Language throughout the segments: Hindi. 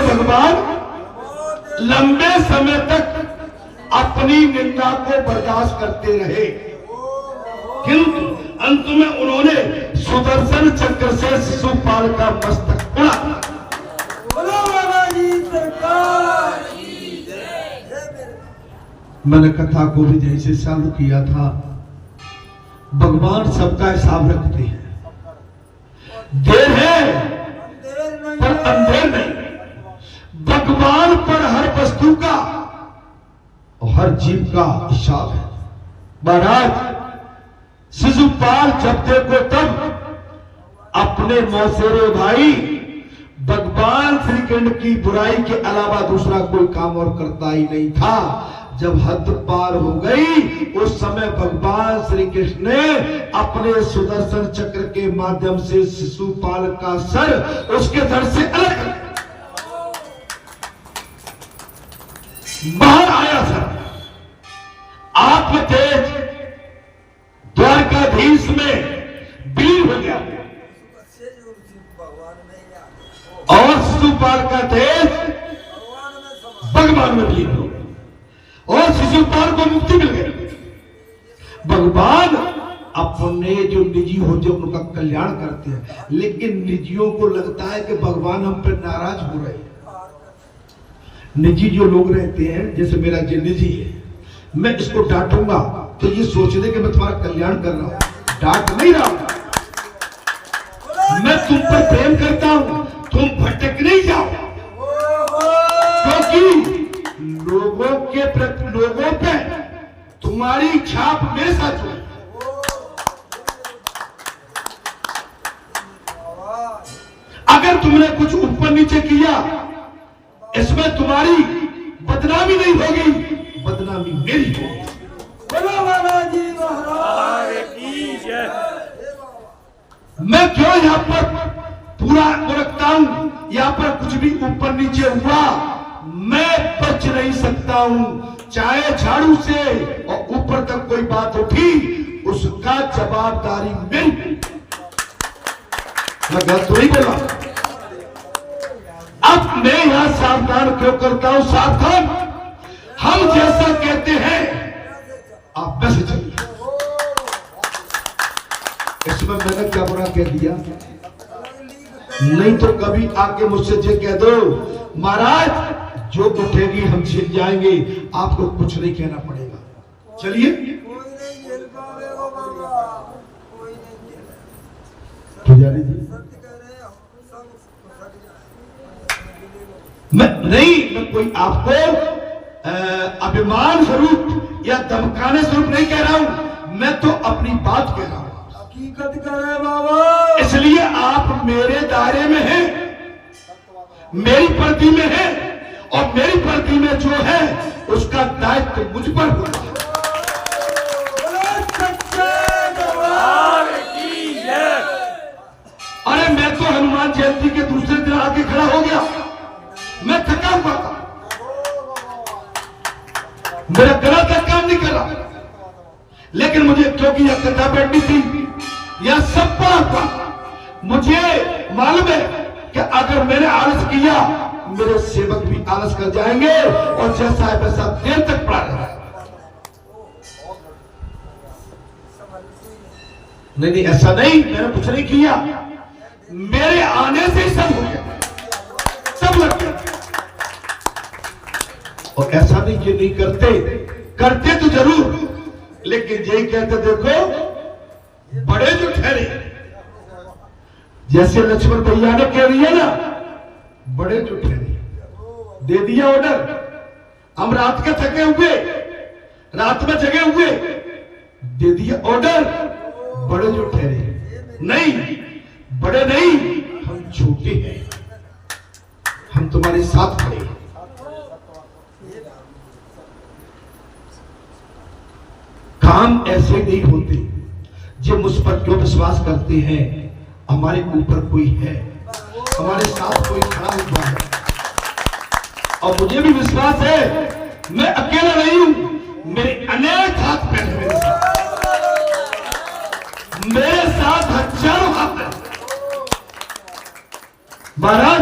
भगवान लंबे समय तक अपनी निंदा को बर्दाश्त करते रहे, किंतु अंत में उन्होंने सुदर्शन चक्र से शिशुपाल का मस्तक उड़ा। मैंने कथा को भी जैसे चालू किया था, भगवान सबका हिसाब रखते हैं। देर है पर अंधेर नहीं। भगवान पर हर वस्तु का और हर जीव का हिसाब है। महाराज शिशुपाल जब देखो तब अपने मौसेरे भाई भगवान श्री कृष्ण की बुराई के अलावा दूसरा कोई काम और करता ही नहीं था। जब हद पार हो गई उस समय भगवान श्री कृष्ण ने अपने सुदर्शन चक्र के माध्यम से शिशुपाल का सर उसके धड़ से अलग बाहर आया। सर आत्म तेज द्वारकाधीश में विलीन हो गया और शिशुपाल का तेज भगवान में विलीन हो गया और शिशुपाल को मुक्ति मिल गई। भगवान अपने जो निजी होते हैं उनका कल्याण करते हैं, लेकिन निजियों को लगता है कि भगवान हम पर नाराज हो रहे हैं। निजी जो लोग रहते हैं, जैसे मेरा जो निजी है, मैं इसको डांटूंगा तो ये सोच दे कि मैं तुम्हारा कल्याण कर रहा हूं। डांट नहीं रहा हूं, मैं तुम पर प्रेम करता हूं, तुम भटक नहीं जाओ। क्योंकि लोगों के प्रति, लोगों पे तुम्हारी छाप मेरे साथ है। अगर तुमने कुछ ऊपर नीचे किया, इसमें तुम्हारी बदनामी नहीं होगी, बदनामी मेरी होगी। मैं क्यों यहाँ पर पूरा रखता हूं? यहाँ पर कुछ भी ऊपर नीचे हुआ मैं बच नहीं सकता हूं। चाहे झाड़ू से और ऊपर तक कोई बात उठी, उसका जवाबदारी मेरी। मैं गलत तो नहीं बोला। अब मैं यहां सावधान क्यों करता हूं? सावधान, हम जैसा कहते हैं आप वैसे चलिए। इसमें मैंने क्या बुरा कह दिया? नहीं तो कभी आके मुझसे ये कह दो, महाराज जो उठेगी हम छिप जाएंगे, आपको कुछ नहीं कहना पड़ेगा। चलिए पुजारी जी, मैं कोई आपको अभिमान स्वरूप या धमकाने स्वरूप नहीं कह रहा हूं, मैं तो अपनी बात कह रहा हूं। हकीकत करे बाबा, इसलिए आप मेरे दायरे में हैं, मेरी पर्दी में हैं, और मेरी पर्दी में जो है उसका दायित्व मुझ पर होगा। अरे मैं तो हनुमान जयंती के दूसरे दिन आके खड़ा हो गया, मैं थका हुआ था, मेरा गला तक काम नहीं कर रहा, लेकिन मुझे क्योंकि यह कथा बैठनी थी, यह सब पड़ा था, मुझे मालूम है कि अगर मैंने आलस किया मेरे सेवक भी आलस कर जाएंगे और जैसा है वैसा देर तक पड़ा रहेगा। नहीं, ऐसा नहीं, मैंने कुछ नहीं किया, मेरे आने से ही सब हो गया, सब लग गया। और ऐसा नहीं कि नहीं करते तो जरूर, लेकिन यही कहते देखो बड़े जो ठहरे, जैसे लक्ष्मण भैया ने कह दिया ना, बड़े जो ठहरे, दे दिया ऑर्डर। हम रात के थके हुए, रात में जगे हुए, दे दिया ऑर्डर, बड़े जो ठहरे। नहीं, बड़े नहीं, हम छोटे हैं, हम तुम्हारे साथ खड़े हैं। काम ऐसे नहीं होते। जो मुझ पर क्यों विश्वास करते हैं, हमारे ऊपर कोई है, हमारे साथ कोई खड़ा हुआ है, और मुझे भी विश्वास है मैं अकेला नहीं हूं, मेरे अनेक हाथ पैर मेरे साथ हजारों हाथ हैं। महाराज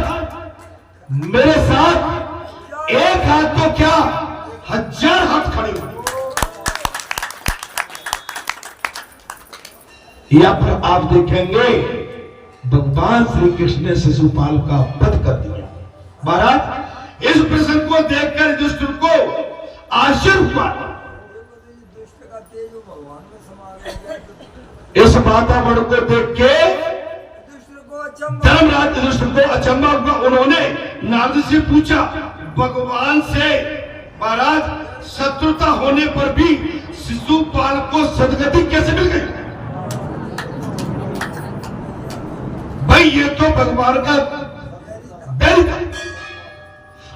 मेरे साथ एक हाथ तो क्या 1000 हाथ खड़े हुए। या पर आप देखेंगे भगवान श्री कृष्ण ने शिशुपाल का वध कर दिया। महाराज इस प्रसंग को देखकर युधिष्ठिर को आश्चर्य हुआ। दुष्ट का तेज भगवान में समा गया। इस वातावरण को देख के युधिष्ठिर को अचंभा धर्मराज युधिष्ठिर को अचंभा हुआ। उन्होंने नारद से पूछा, भगवान से महाराज शत्रुता होने पर भी शिशुपाल को सदगति कैसे मिल गई? भाई ये तो भगवान का बैल था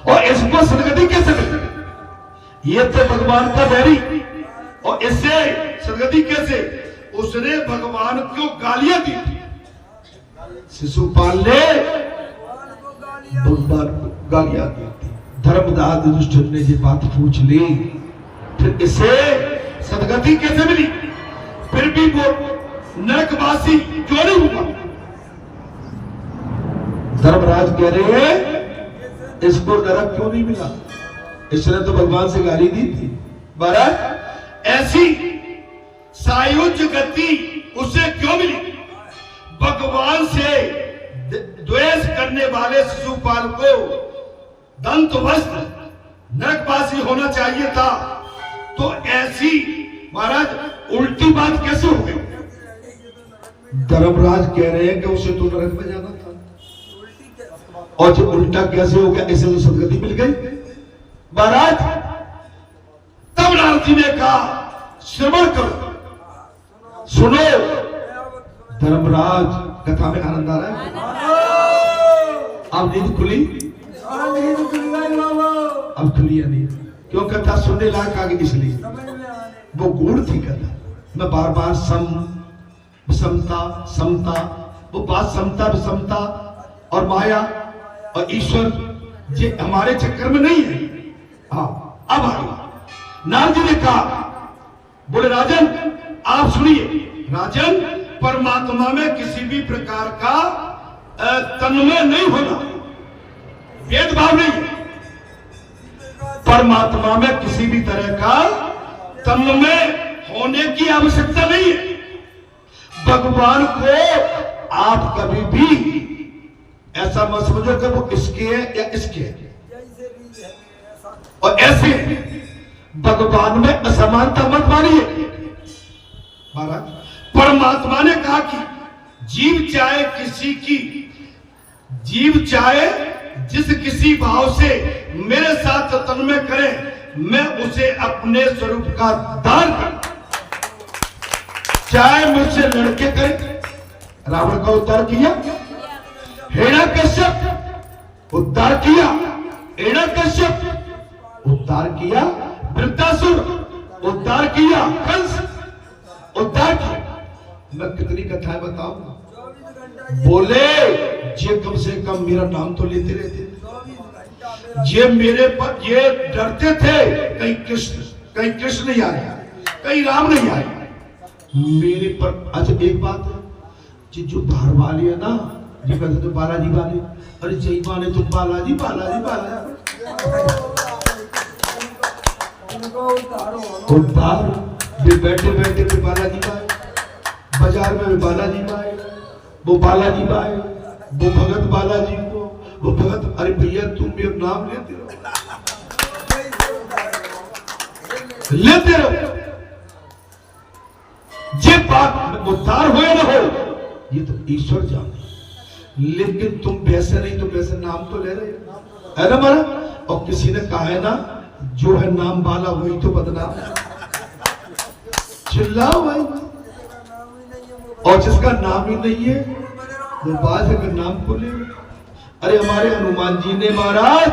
और इसको सदगति कैसे मिल गई? ये तो भगवान का बैरी और इससे सदगति कैसे? उसने भगवान को गालियां दी थी। शिशुपाल ने भगवान को गालियां दी थी। धर्मराज युधिष्ठिर ने ये बात पूछ ली, फिर इसे सदगति कैसे मिली? फिर भी वो नरकवासी क्यों नहीं हुआ? धर्मराज कह रहे हैं इसको नरक क्यों नहीं मिला? इसने तो भगवान से गाली दी थी। महाराज ऐसी सायुज्य गति उसे क्यों मिली? भगवान से द्वेष करने वाले शिशुपाल को दंत वस्त्र नरकवासी होना चाहिए था, तो ऐसी महाराज उल्टी बात कैसे हो गई? धर्मराज कह रहे हैं कि उसे तो नरक में जाना था और जो उल्टा कैसे हो गया? इसे तो सदगति मिल गई। महाराज तब नारद जी ने कहा, श्रवण करो, सुनो। धर्मराज कथा में आनंद आ रहा है? अब नींद खुली? अब खुली या नहीं? क्यों? कथा सुनने लायक आगे इसलिए वो गूढ़ थी कथा। मैं बार बार समता समता, वो बात समता विषमता और माया और ईश्वर ये हमारे चक्कर में नहीं है। हाँ अब आगे नारद जी ने कहा, बोले राजन आप सुनिए। राजन परमात्मा में किसी भी प्रकार का तन्मय नहीं होना, भेदभाव नहीं है। परमात्मा में किसी भी तरह का तन्मय होने की आवश्यकता नहीं है। भगवान को आप कभी भी ऐसा मत समझो कि वो इसके है या इसके है। और ऐसे भगवान में असमानता मत मानिए। महाराज परमात्मा ने कहा कि जीव चाहे जिस किसी भाव से मेरे साथ तन्मय करे, मैं उसे अपने स्वरूप का दान कर, चाहे मुझसे लड़के करे। रावण का उद्धार किया, हिरण्यकश्यप उद्धार किया, हिरण्यकश्यप उद्धार किया, वृत्तासुर उद्धार किया, कंस उद्धार किया। मैं कितनी कथाएं बताऊं? बोले ये कम से कम मेरा नाम तो लेते रहते थे। ये मेरे पर ये डरते थे कहीं कृष्ण नहीं आया, कहीं राम नहीं आया मेरे पर। अच्छा एक बात है, जो बाहर वाले है ना, जी कहते तो बालाजी वाले, अरे जय माने तो बालाजी बालाजी बालाजी उद्धार भी बैठे बैठे भी बालाजी पाए, बाजार में भी बालाजी पाए, वो बालाजी पाए, वो भगत बालाजी को, वो भगत। अरे भैया तुम मेरा नाम लेते रहो, लेते रहो। ये बात उद्धार हो या ना हो ये तो ईश्वर जाने, लेकिन तुम वैसे नहीं तो वैसे नाम तो ले रहे है ना महाराज। और किसी ने कहा है ना, जो है नाम वाला वही तो बदनाम। चिल्लाओ भाई। और जिसका नाम ही नहीं है वो बात है कि नाम को ले। अरे हमारे हनुमान जी ने महाराज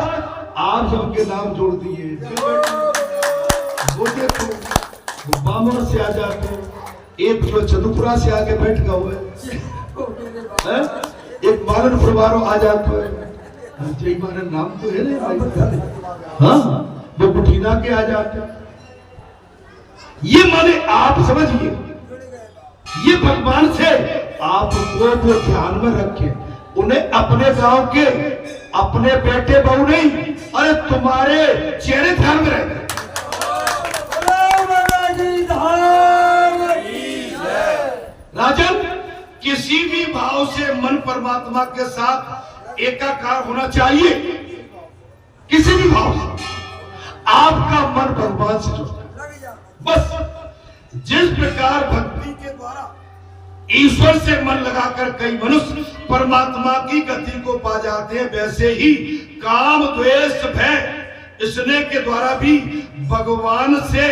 आप सबके नाम जोड़ दिए। वो देखो वो बामन से आ जाते, एक जो चंदपुरा से आके बैठ गया हुआ है, एक मालन प्रवारो आ जाते है। जय मानन नाम तो है ना भाई। हाँ वो बुठीना के आ जाते। ये माने आप समझिए, ये भगवान से आपको वो ध्यान में रखे, उन्हें अपने गांव के अपने बेटे बहू नहीं, अरे तुम्हारे चेहरे ध्यान में रहते। राजन, किसी भी भाव से मन परमात्मा के साथ एकाकार होना चाहिए। किसी भी भाव से आपका मन भगवान से जुड़ता है। बस जिस प्रकार भक्ति के द्वारा ईश्वर से मन लगाकर कई मनुष्य परमात्मा की गति को पा जाते हैं, वैसे ही काम द्वेष भय स्नेह के द्वारा भी भगवान से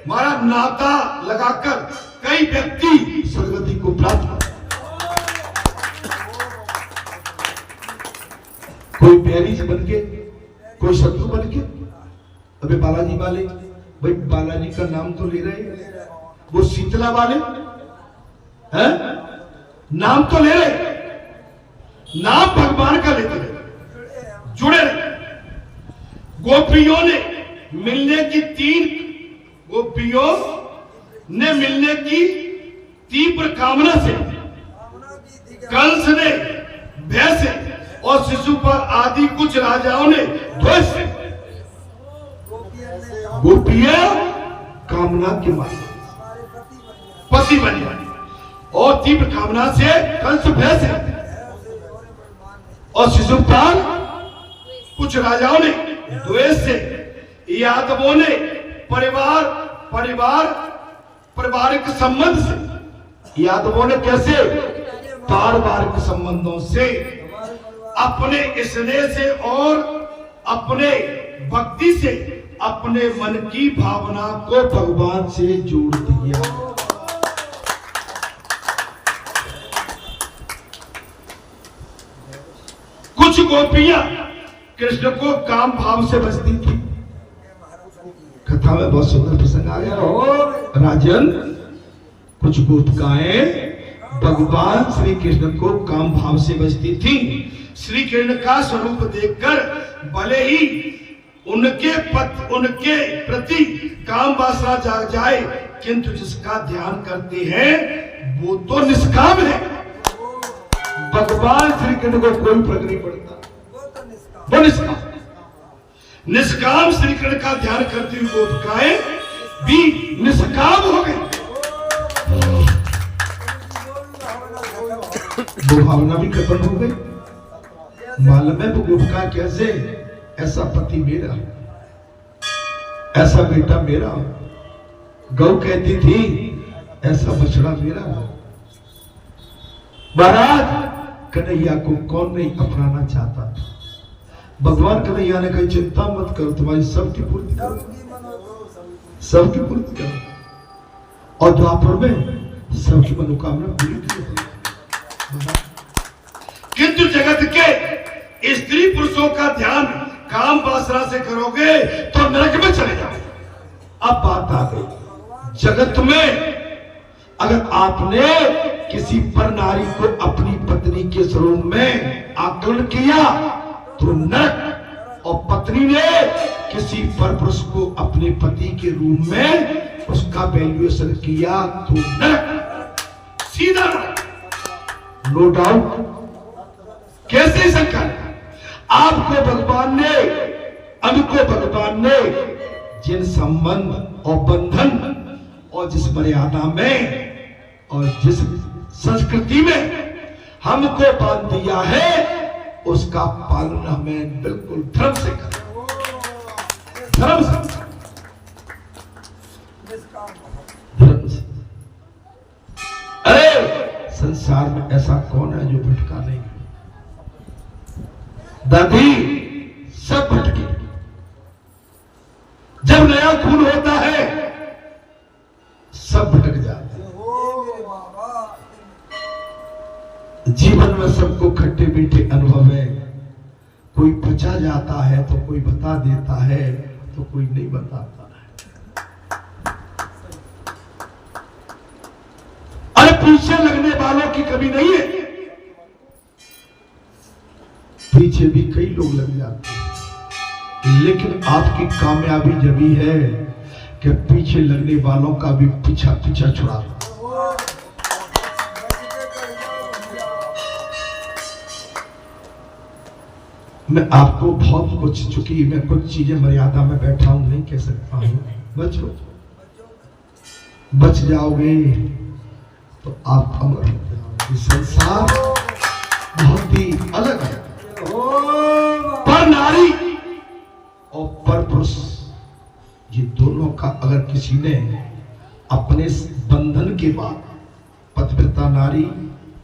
हमारा नाता लगाकर कई व्यक्ति सदगति को प्राप्त करते। कोई बैरी से बन के, कोई शत्रु बन के। अबे बालाजी वाले, भाई बालाजी का नाम तो ले रहे हैं, वो शीतला वाले हैं, नाम तो ले रहे, नाम भगवान का लेते रहे, जुड़े रहे। गोपियों ने मिलने की तीव्र कामना से, कंस ने भय से और शिशुपाल आदि कुछ राजाओं ने द्वेष से, गोपियां कामना के मारे पति बनी और तीव्र कामना से, कंस भय से और शिशुपाल कुछ राजाओं ने द्वेष से, यादवों ने पारिवारिक संबंध से, यादवों ने कैसे पारिवारिक संबंधों से, अपने स्नेह से और अपने भक्ति से अपने मन की भावना को भगवान से जोड़ दिया। कुछ गोपियां कृष्ण को काम भाव से बसती थी। कथा में बहुत सुंदर प्रसंग आ गया हो राजन। कुछ गोपिकाएं भगवान श्री कृष्ण को काम भाव से बसती थी। श्री कृष्ण का स्वरूप देखकर भले ही उनके प्रति काम वासना जाग जाए, किंतु जिसका ध्यान करते हैं वो तो निष्काम है। भगवान श्री कृष्ण को कोई फर्क नहीं पड़ता, वो निष्काम श्री कृष्ण का ध्यान करती हुई गोपिकाएं भी निष्काम हो गई। वो भावना भी खत्म हो गई। मालूम है वो गोपिका कैसे, ऐसा पति मेरा, ऐसा बेटा मेरा। गौ कहती थी ऐसा बछड़ा मेरा। महाराज कन्हैया को कौन नहीं अपनाना चाहता था। भगवान कन्हैया ने कही चिंता मत करो, तुम्हारी सबकी पूर्ति करो, सबकी पूर्ति करो। और द्वापर में सबकी मनोकामना पूरी की। किंतु जगत के स्त्री पुरुषों का ध्यान काम वासना से करोगे तो नरक में चले जाओगे। अब बात आ गई, जगत में अगर आपने किसी पर नारी को अपनी पत्नी के स्वरूप में आकलन किया तो नरक, और पत्नी ने किसी पर पुरुष को अपने पति के रूप में उसका वैल्यूएशन किया तो नरक, सीधा नरक, नो डाउट। कैसे शंकर, आपको भगवान ने, हमको भगवान ने जिन संबंध और बंधन और जिस मर्यादा में और जिस संस्कृति में हमको बांध दिया है उसका पालन हमें बिल्कुल धर्म से करना, धर्म से, धर्म से। अरे संसार में ऐसा कौन है जो भटका नहीं? दादी सब भटके। जब नया खून होता है सब भटक जाते हैं। जीवन में सबको खट्टे मीठे अनुभव है। कोई बचा जाता है तो कोई बता देता है तो कोई नहीं बताता है। अरे पीछे लगने वालों की कमी नहीं है, पीछे भी कई लोग लग जाते हैं, लेकिन आपकी कामयाबी जभी है कि पीछे लगने वालों का भी पीछा छुड़ा दो। मैं आपको बहुत कुछ, चूंकि मैं कुछ चीजें मर्यादा में बैठा हूं, नहीं कह सकता हूं। बचो, बच जाओगे तो आप अमर हो जाओगे। संसार बहुत ही अलग है। पर नारी और पर पुरुष, ये दोनों का अगर किसी ने अपने बंधन के बाद, पतिव्रता नारी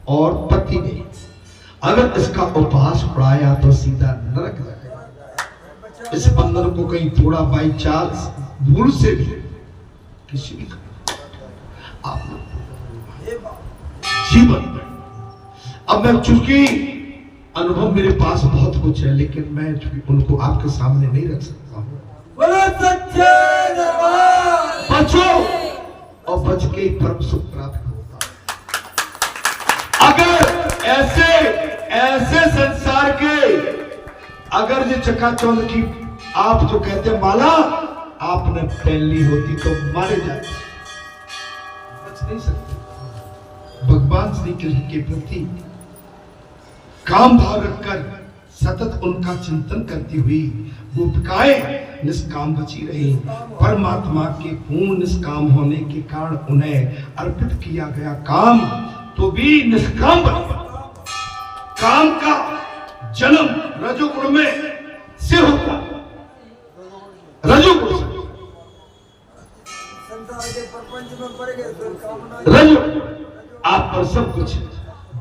और पति ने अगर इसका उपवास उड़ाया तो सीधा नरक जाएगा। इस बंधन को कहीं थोड़ा बाई चांस भूल से भी किसी भी आप जीवन में, अब मैं चूंकि अनुभव मेरे पास बहुत कुछ है, लेकिन मैं चूंकि उनको आपके सामने नहीं रख सकता हूं। बचो और बच के ही परम सुख प्राप्त होगा। अगर ऐसे संसार के अगर ये चकाचौंध की आप जो कहते हैं माला आपने पहन ली होती तो मारे जाते, बच नहीं सकते। भगवान श्री कृष्ण के प्रति काम भाव रखकर सतत उनका चिंतन करती हुई गोपिकाएं निष्काम बची रही। परमात्मा के पूर्ण निष्काम होने के कारण उन्हें अर्पित किया गया काम तो भी निष्काम बना। काम का जन्म रजोगुण में से होता, रजोगुण से, संसार के प्रपंच में पड़ गए फिर कामना। रजो आप पर सब कुछ है,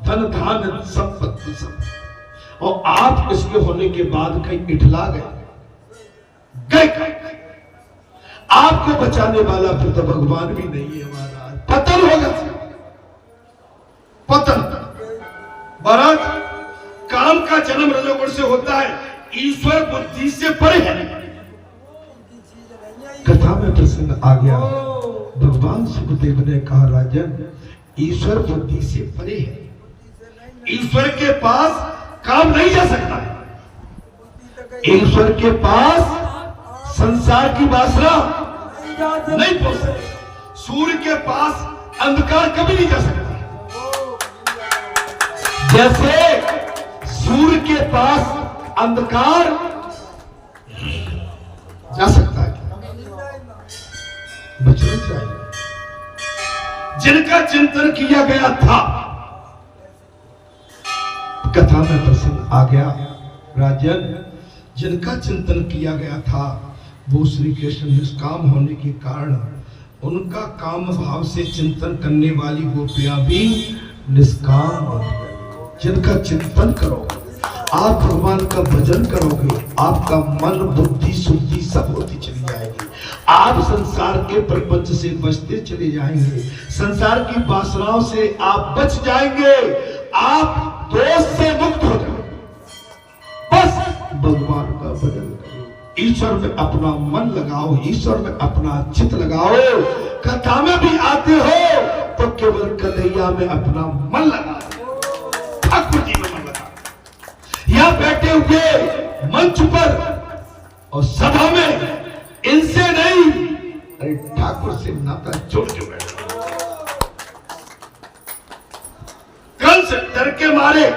धन धान संपत्ति सब, और आप इसके होने के बाद कहीं इठला गए। आपको बचाने वाला फिर तो भगवान भी नहीं है महाराज। पतन होगा, पतन। महाराज काम का जन्म रजोगुण से होता है, ईश्वर बुद्धि से परे है। कथा में प्रसंग आ गया, भगवान सुखदेव ने कहा राजन ईश्वर बुद्धि से परे है, ईश्वर के पास काम नहीं जा सकता है। ईश्वर के पास संसार की वासना नहीं पहुंच सकती। सूर्य के पास अंधकार कभी नहीं जा सकता। जैसे सूर्य के पास अंधकार जा सकता है, बचना चाहिए। जिनका चिंतन किया गया था, कथा में प्रसंग आ गया राजन, जिनका चिंतन किया गया था वो श्री कृष्ण निष्काम होने के कारण उनका काम भाव से चिंतन करने वाली गोपियां भी निष्काम बन गई। जिनका चिंतन करोगे, आप भगवान का भजन करोगे, आपका मन बुद्धि शुद्धि सब होती चली जाएगी। आप संसार के प्रपंच से बचते चले जाएंगे, संसार की वासनाओं से आप बच जाएंगे, आप दोष से मुक्त हो जाओगे। बस भगवान का भजन करो, ईश्वर में अपना मन लगाओ, ईश्वर में अपना चित्त लगाओ। कथा में भी आते हो तो केवल कन्हैया में अपना मन लगाओ, ठाकुर जी में मन लगाओ। यहां बैठे हुए मंच पर और सभा में इनसे नहीं, अरे ठाकुर से नाता जोड़ के बैठो। कंस डर के मारे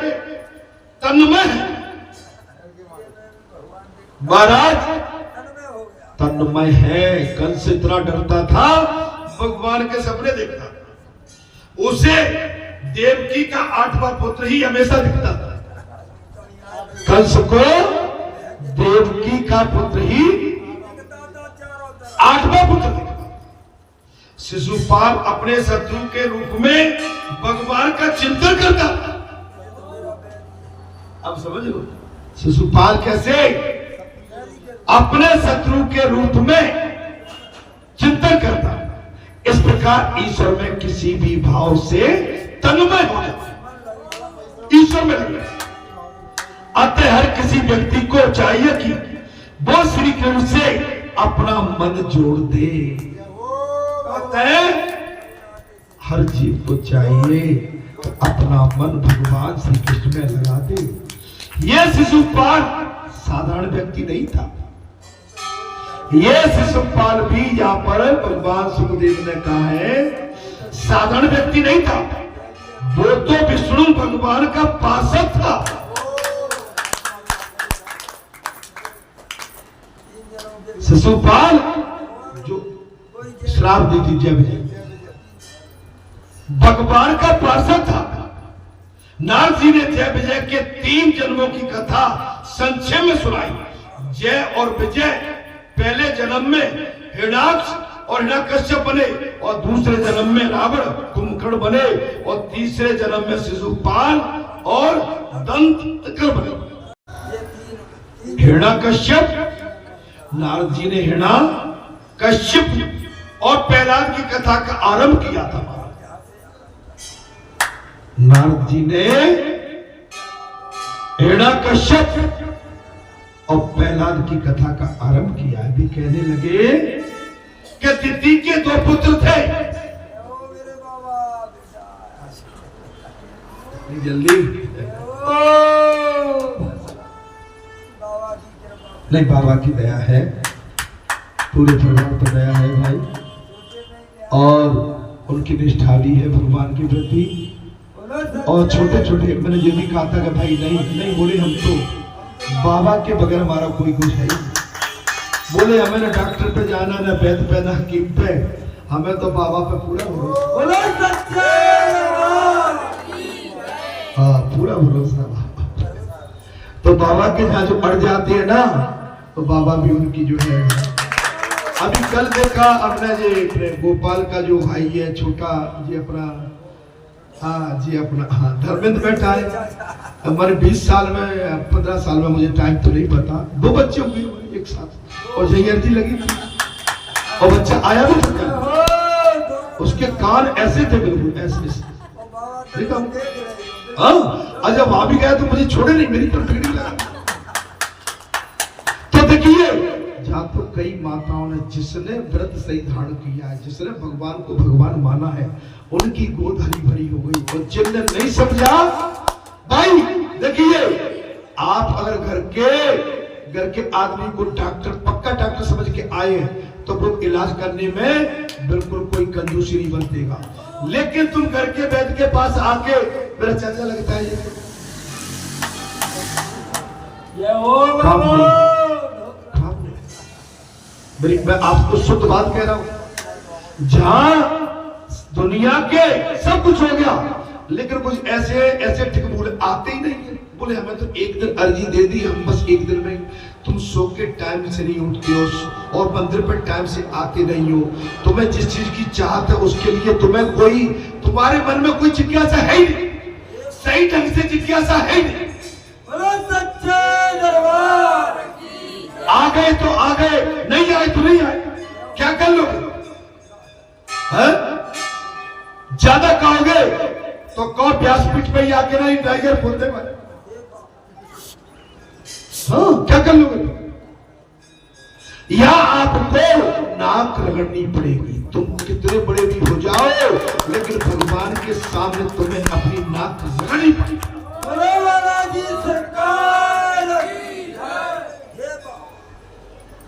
तन्मय है महाराज, तन्मय है। कंस इतना डरता था, भगवान के सपने देखता था। उसे देवकी का 8वां पुत्र ही हमेशा दिखता था। कंस को देवकी का पुत्र ही 8वां पुत्र दिखता। शिशुपाल अपने शत्रु के रूप में भगवान का चिंतन करता था। अब समझ लो शिशुपाल कैसे अपने शत्रु के रूप में चिंतन करता। इस प्रकार ईश्वर में किसी भी भाव से तन्मय हो जाता, ईश्वर में लग जाता। अतः हर किसी व्यक्ति को चाहिए कि वो श्री कृष्ण से अपना मन जोड़ दे। अतः हर जीव को चाहिए तो अपना मन भगवान श्री कृष्ण में लगा दे। यह शिशुपाल साधारण व्यक्ति नहीं था। यह शिशुपाल भी यहां पर भगवान सुखदेव ने कहा है साधारण व्यक्ति नहीं था, वो तो विष्णु भगवान का पार्षद था। शिशुपाल जो श्राप दी थी जय विजय, भगवान का पार्षद था। नारद जी ने जय विजय के 3 जन्मों की कथा संक्षेप में सुनाई। जय और विजय पहले जन्म में हिरण्याक्ष और हिरण्यकश्यप बने, और दूसरे जन्म में रावण कुंभकर्ण बने, और तीसरे जन्म में शिशुपाल और दंतकर्ण बने। हिरण्यकश्यप, नारद जी ने हिरण्यकश्यप और प्रहलाद की कथा का आरंभ किया था। नारद जी ने हिरण्यकश्यप और प्रहलाद की कथा का आरंभ किया। अभी कहने लगे कि दिति के 2 पुत्र थे। जल्दी नहीं, बाबा की दया है, पूरे परिवार पर दया है भाई, और उनकी निष्ठा भी है भगवान के प्रति। और छोटे छोटे मैंने ये भी कहा था कि भाई नहीं बोले, हम तो बाबा के बगैर हमारा कोई कुछ है ही। बोले हमें ना डॉक्टर पे जाना, ना वैद्य पे, ना हकीम पे, हमें तो बाबा पे पूरा भरोसा। हाँ, पूरा भरोसा। तो बाबा के जहाँ जो अड़ जाते हैं ना, तो बाबा भी उनकी जो है। अभी कल देखा अपना ये गोपाल का जो भाई है छोटा जी, अपना धर्मेंद्र बैठा है। हमारे 20 साल में 15 साल में, मुझे टाइम तो नहीं पता, 2 बच्चे हुए एक साथ, और जयंती लगी थी, और बच्चा आया भी था, उसके कान ऐसे थे, बिल्कुल ऐसे। हाँ, जब वहां भी गया तो मुझे छोड़े नहीं, मेरी पर बिगड़ी लगा। तो देखिए, जहां तो कई माताओं ने, जिसने व्रत सही धारण किया है, जिसने भगवान को भगवान माना है, उनकी गोद हरी भरी हो गई। और जिनने नहीं समझा, भाई देखिए, आप अगर घर के आदमी को डॉक्टर, पक्का डॉक्टर समझ के आए, तो वो इलाज करने में बिल्कुल कोई कंजूसी नहीं बरतेगा। लेकिन तुम घर के वैद्य के पास आके, मेरा चाचा लगता है मैं आपको शुद्ध बात कह रहा हूं, जहां दुनिया के सब कुछ हो गया, लेकिन कुछ ऐसे ठीक बोले आते ही नहीं है। बोले हमें तो एक दिन अर्जी दे दी, हम बस एक दिन में। तुम सो के टाइम से नहीं उठते हो और मंदिर पर टाइम से आते नहीं हो। तुम्हें जिस चीज की चाहत है उसके लिए तुम्हारे मन में कोई जिज्ञासा है ही नहीं, सही ढंग से जिज्ञासा है ही नहीं। आ गए तो आ गए, नहीं आए तो नहीं आए, क्या कर लोगे? ज्यादा कहोगे तो कहो व्यासपीठ पे ही आके नहीं टाइगर बोलते भाई। हाँ, क्या कर लोगे? या आपको नाक रगड़नी पड़ेगी। तुम कितने बड़े भी हो जाओ, लेकिन भगवान के सामने तुम्हें अपनी नाक रगड़नी पड़ेगी।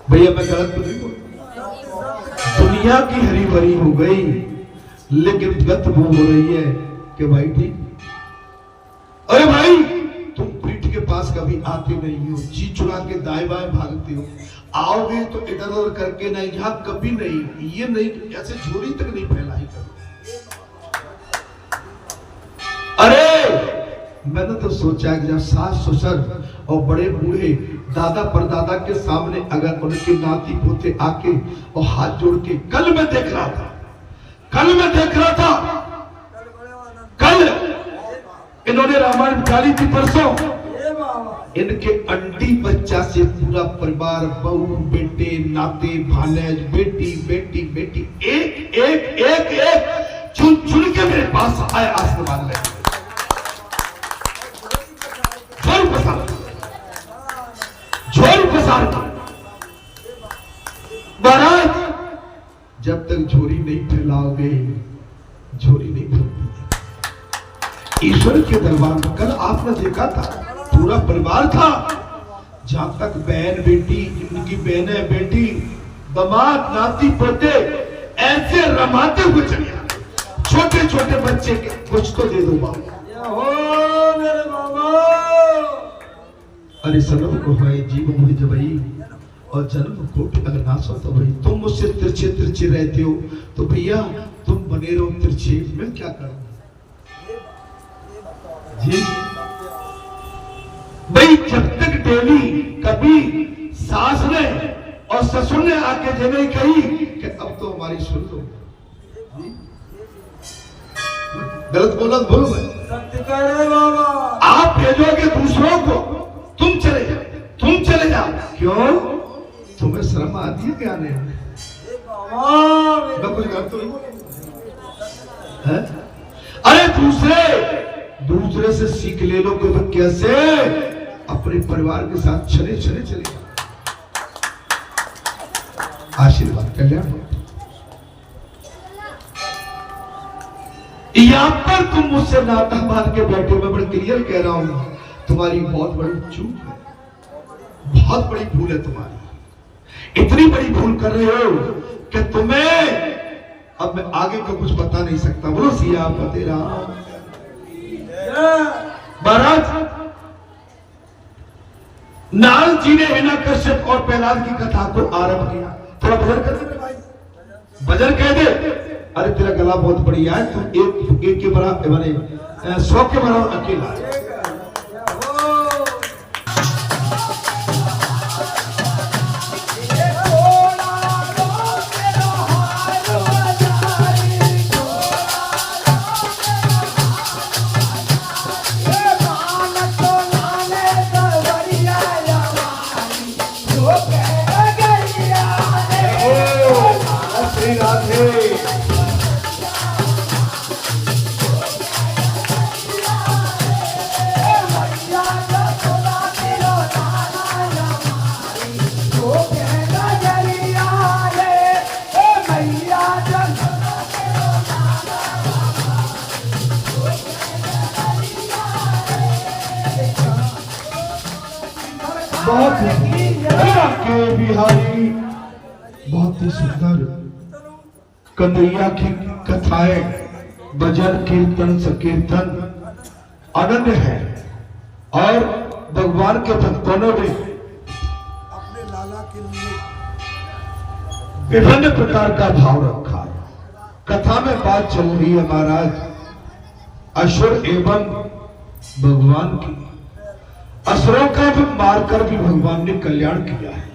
भैया मैं गलत तो नहीं बोल, दुनिया की हरी भरी हो गई, लेकिन गत वो हो रही है कि भाई ठीक, अरे भाई तुम पीठ के पास कभी आते नहीं हो, जी चुरा के दाएं बाएं भागते हो, आओगे तो इधर उधर करके नहीं, यहाँ कभी नहीं, ये नहीं, ऐसे झोली तक नहीं फैलाई करो। अरे मैंने तो सोचा कि जब सास ससुर और बड़े बूढ़े दादा परदादा के सामने अगर उनके नाती पोते आके और हाथ जोड़ के, कल मैं देख रहा था, कल इन्होंने रामायण निकाली थी परसों, इनके अंडी बच्चा से पूरा परिवार, बहू बेटे नाते भानेज बेटी बेटी बेटी, एक एक एक एक चुन चुन के मेरे पास आए आसमान में। झोल पसार महाराज, जब तक झोली नहीं फैलाओगे, झोली नहीं फैलती। ईश्वर के दरबार में कल आपने देखा था, पूरा परिवार था, जहां तक बहन बेटी, इनकी बहनें बेटी, दामाद नाती पोते ऐसे रमाते हुए चले आ रहे। छोटे छोटे बच्चे के कुछ तो दे दो बाबा। अरे सनम को है जीव मुझे जबई, और जन्म कोटि अगर नासो तो भाई तुम मुझसे तिरछे तिरछे रहते हो तो भैया तुम बने रहो तिरछे, मैं क्या करूं जी। भाई जब तक डेली कभी सास ने और ससुर ने आके जगह कही कि अब तो हमारी सुन लो, गलत बोला तो बोलो भाई, सत्य कह रहे बाबा। आप भेजोगे दूसरों को, तुम चले जाओ, क्यों? तुम्हें शर्म आती है क्या? नहीं मैं कुछ कर तो नहीं है? अरे दूसरे से सीख ले लो कि कैसे अपने परिवार के साथ चले आशीर्वाद कल्याण। यहां पर तुम मुझसे नाता बांध के बैठे, मैं बड़ा क्लियर कह रहा हूं, तुम्हारी बहुत बड़ी चूक है, बहुत बड़ी भूल है तुम्हारी। इतनी बड़ी भूल कर रहे हो कि तुम्हें अब मैं आगे का कुछ बता नहीं सकता। बोलो सिया फतेह राम। महाराज नारद जी ने हिरण्यकश्यप और प्रहलाद की कथा को आरंभ किया। थोड़ा भजन कर दे भाई, भजन कह दे। अरे तेरा गला बहुत बढ़िया है, तुम एक के बराबर माने 100 के बराबर अकेला है। बहुत ही बिहारी, बहुत ही सुंदर कन्हैया की कथाएं, भजन कीर्तन संकीर्तन अनन्य है। और भगवान के भक्तों ने अपने लाला के लिए विभिन्न प्रकार का भाव रखा। कथा में बात चल रही है महाराज असुर एवं भगवान की। असुरों का भी मारकर भी भगवान ने कल्याण किया है।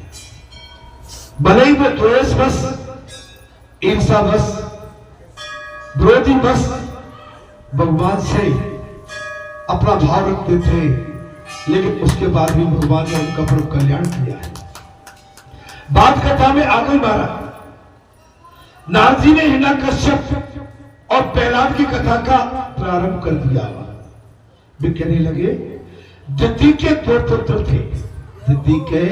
भले ही वो द्वेष बस, ईर्षा बस, विरोधी बस भगवान से अपना भाव रखते थे, लेकिन उसके बाद भी भगवान ने उनका परम कल्याण किया है। बात कथा में आगे मारा, नारद जी ने हिरण्यकश्यप और प्रहलाद की कथा का प्रारंभ कर दिया। वे कहने लगे दिति के 2 पुत्र थे। दिति के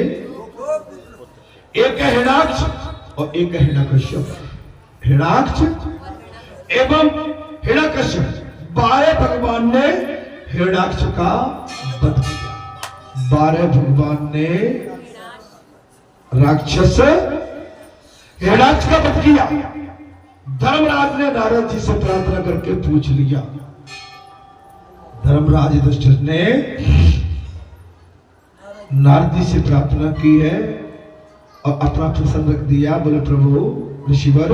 एक है हिरण्याक्ष और एक है हिरण्यकश्यप। हिरण्याक्ष एवं हिरण्यकश्यप 12 भगवान ने हिरण्याक्ष का वध किया। 12 भगवान ने राक्षस हिरण्याक्ष का वध किया। धर्मराज ने नारद जी से प्रार्थना करके पूछ लिया। धर्मराज युधिष्ठिर ने नारद जी से प्रार्थना की है और अपना प्रसन्न रख दिया। बोले प्रभु ऋषिवर,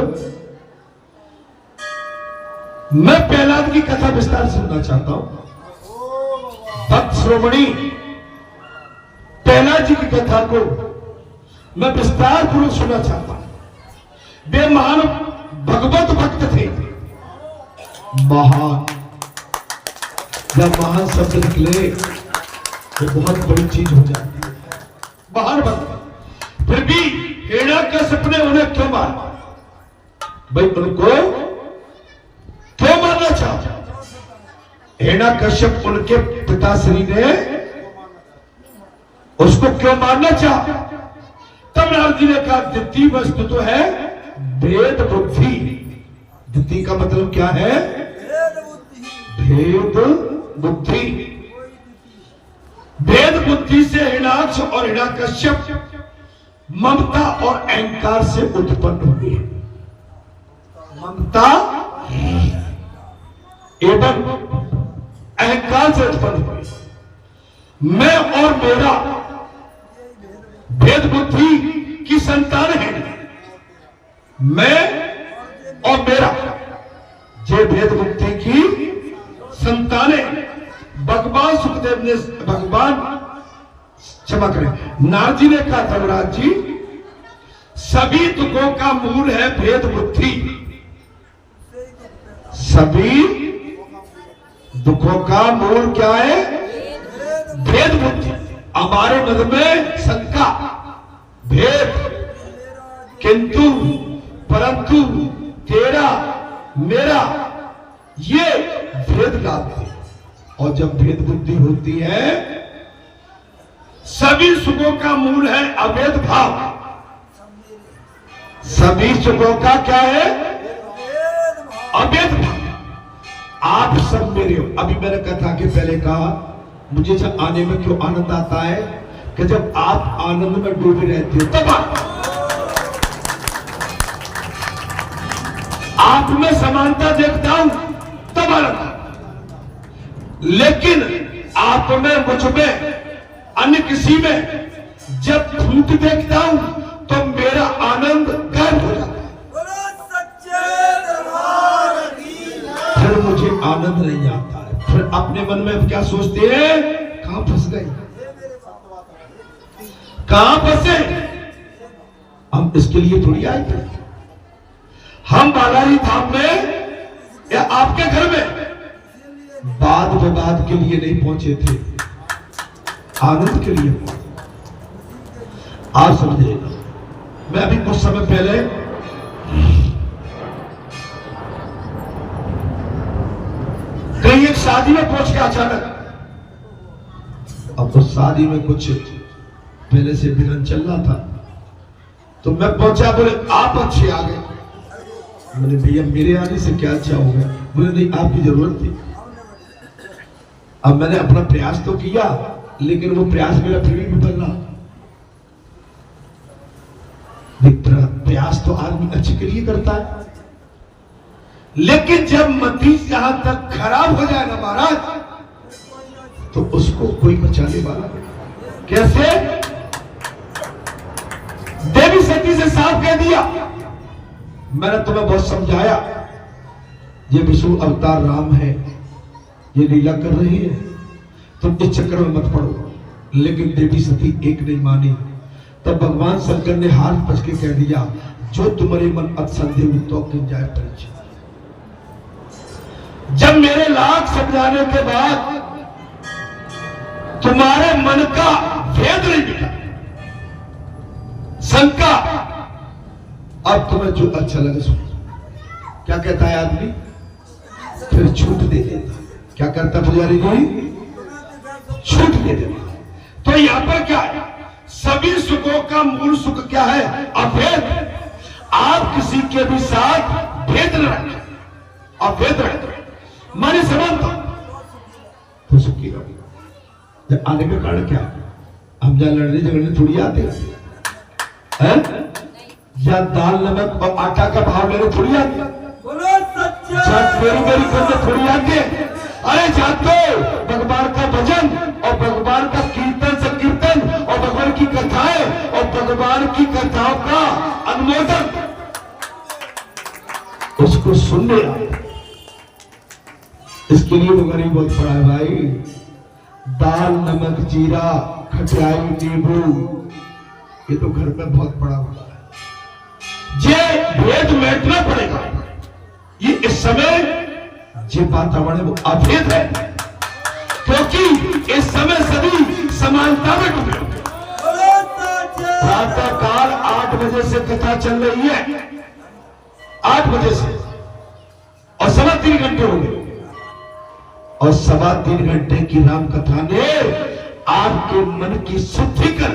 मैं प्रहलाद की कथा विस्तार सुनना चाहता हूं। भक्त श्रोमणी प्रहलाद जी की कथा को मैं विस्तार पूर्वक सुनना चाहता हूं। वे महान भगवत भक्त थे। महान, जब महान शब्द निकले तो बहुत बड़ी चीज हो जाती है। महान भक्त, फिर भी हिरण्याकश्यप ने उन्हें क्यों मारा? भाई उनको क्यों मारना चाहा? हिरण्याकश्यप उनके पिताश्री ने उसको क्यों मारना चाहा? तब नारद जी ने कहा दिति वस्तु तो है भेद बुद्धि। दिति का मतलब क्या है? भेद बुद्धि। भेद बुद्धि से हिरण्याक्ष और हिरण्यकश्यप ममता और अहंकार से उत्पन्न हुए। ममता एवं अहंकार से उत्पन्न हुए। मैं और मेरा भेद बुद्धि संतान है, मैं और मेरा, जे भेद मुक्ति की संतान है। भगवान सुखदेव ने, भगवान क्षमा करें, नारद जी ने कहा धर्मराज जी, सभी दुखों का मूल है भेद बुद्धि। सभी दुखों का मूल क्या है? भेद बुद्धि। हमारे मन में शंका, भेद, किंतु, परंतु, तेरा, मेरा, ये भेद लाते हैं। और जब भेद बुद्धि होती है, सभी सुखों का मूल है अभेद भाव। सभी सुखों का क्या है? अभेद भाव। आप सब मेरे हो। अभी मैंने कथा के पहले कहा, मुझे जब आने में क्यों आनंद आता है कि जब आप आनंद में डूबे रहते हो तब आप में समानता देखता हूं तब आनंद। लेकिन आप में, मुझ में, अन्य किसी में जब फूट देखता हूं तो मेरा आनंद गायब हो जाता है। फिर मुझे आनंद नहीं आता है। फिर अपने मन में क्या सोचते हैं? कहां फंस गए, कहां फंसे हम? इसके लिए थोड़ी आए थे हम बालाजी धाम में या आपके घर में वाद विवाद के लिए नहीं पहुंचे थे, आनंद के लिए। आप समझिएगा, मैं अभी कुछ समय पहले कहीं एक शादी में पहुंच गया अचानक। अब उस शादी में कुछ पहले से विघ्न चल रहा था, तो मैं पहुंचा, बोले आप अच्छे आ गए। मैंने भैया मेरे आने से क्या अच्छा हो गया? बोले नहीं, आपकी जरूरत थी। अब मैंने अपना प्रयास तो किया, लेकिन वो प्रयास मेरा फिर भी विफल रहा। प्रयास तो आदमी अच्छे के लिए करता है, लेकिन जब मती जहां तक खराब हो जाए ना महाराज, तो उसको कोई बचाने वाला नहीं। कैसे? देवी सती से साफ कह दिया, मैंने तुम्हें बहुत समझाया, ये विष्णु अवतार राम है, ये लीला कर रही है, तुम इस चक्कर में मत पड़ो। लेकिन देवी सती एक नहीं मानी। तब भगवान शंकर ने हाथ पच के कह दिया, जो तुम्हारे मन अत्संदेह तो किन जाए परिचय। जब मेरे लाख समझाने के बाद तुम्हारे मन का भेद नहीं मिला, शंका, अब तुम्हें जो अच्छा लगे सुनो। क्या कहता है आदमी? फिर छूट दे देता। क्या करता पुजारी जी? छूट दे देता। तो यहां पर क्या है? सभी सुखों का मूल सुख क्या है? अभेद। आप किसी के भी साथ भेद न रखें, अभेद रखें, माने संबंध तो सुखी रहोगे। जब आने का कारण क्या? हम जहां लड़ने झगड़ने थोड़ी आते हैं, या दाल नमक और आटा का भाव लेने थोड़ी आते, मेरी करने थोड़ी आते। अरे जाते भगवान का भजन और भगवान का कीर्तन संकीर्तन और भगवान की कथाएं और भगवान की कथाओं का अनुमोदन, उसको सुनने आते। इसके लिए तो गरीब बहुत पड़ा है भाई। दाल नमक जीरा खटाई नींबू, ये तो घर में बहुत पड़ा हुआ है। ये भेद मिटना पड़ेगा। ये इस समय जो वातावरण है वो अभेद है, क्योंकि इस समय सभी समानता में डूबे। प्रातः काल 8 बजे से कथा चल रही है, 8 बजे से, और 3.25 घंटे हो गए। और 3.25 घंटे की राम कथा ने आपके मन की शुद्धि कर